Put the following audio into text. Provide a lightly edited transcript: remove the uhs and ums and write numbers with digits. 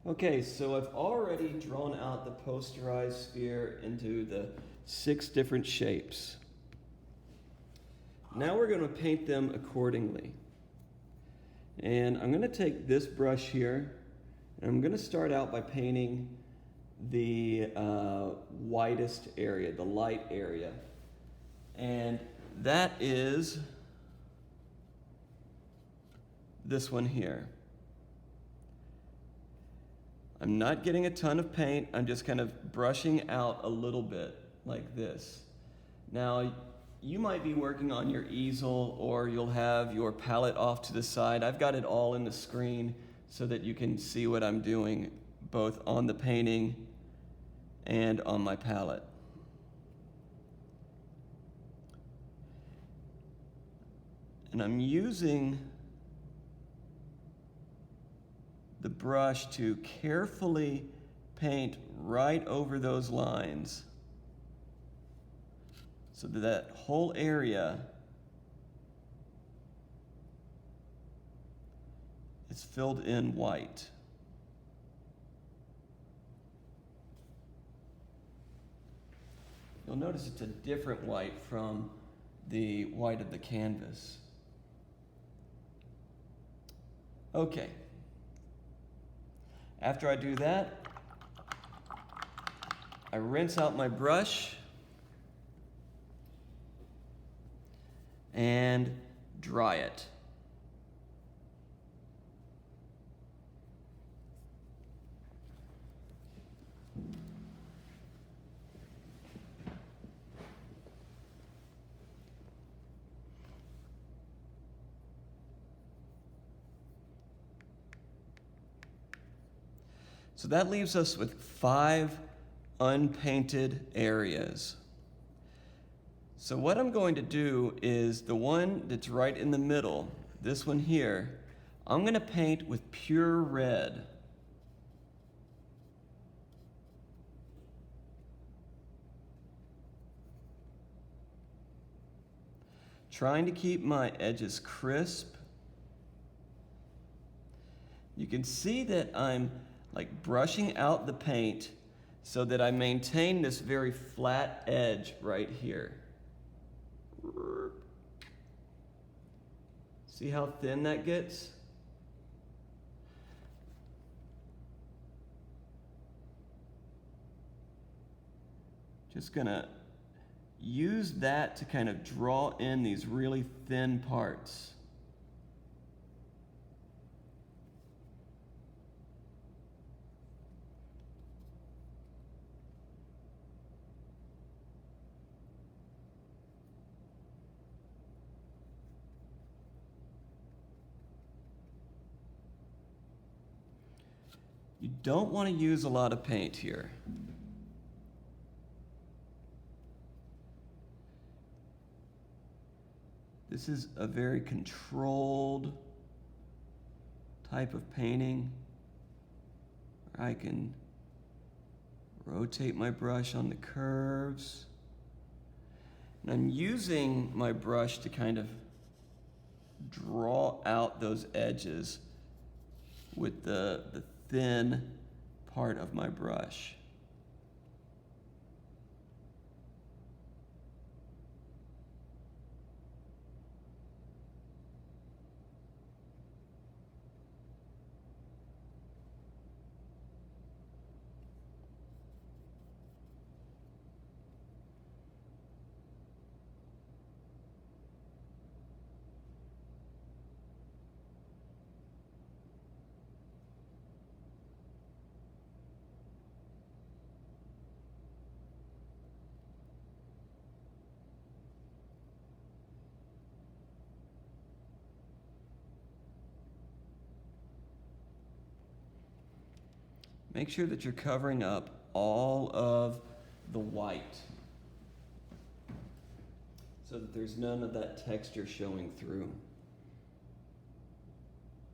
Okay, so I've already drawn out the posterized sphere into the 6 different shapes. Now we're going to paint them accordingly. And I'm going to take this brush here, and I'm going to start out by painting the widest area, the light area. And that is this one here. I'm not getting a ton of paint, I'm just kind of brushing out a little bit like this. Now, you might be working on your easel or you'll have your palette off to the side. I've got it all in the screen so that you can see what I'm doing both on the painting and on my palette. And I'm using the brush to carefully paint right over those lines so that that whole area is filled in white. You'll notice it's a different white from the white of the canvas. Okay. After I do that, I rinse out my brush and dry it. So that leaves us with 5 unpainted areas. So what I'm going to do is the one that's right in the middle, this one here, I'm going to paint with pure red. Trying to keep my edges crisp. You can see that I'm like brushing out the paint so that I maintain this very flat edge right here. See how thin that gets? Just gonna use that to kind of draw in these really thin parts. You don't want to use a lot of paint here. This is a very controlled type of painting. I can rotate my brush on the curves. And I'm using my brush to kind of draw out those edges with the thin part of my brush. Make sure that you're covering up all of the white so that there's none of that texture showing through.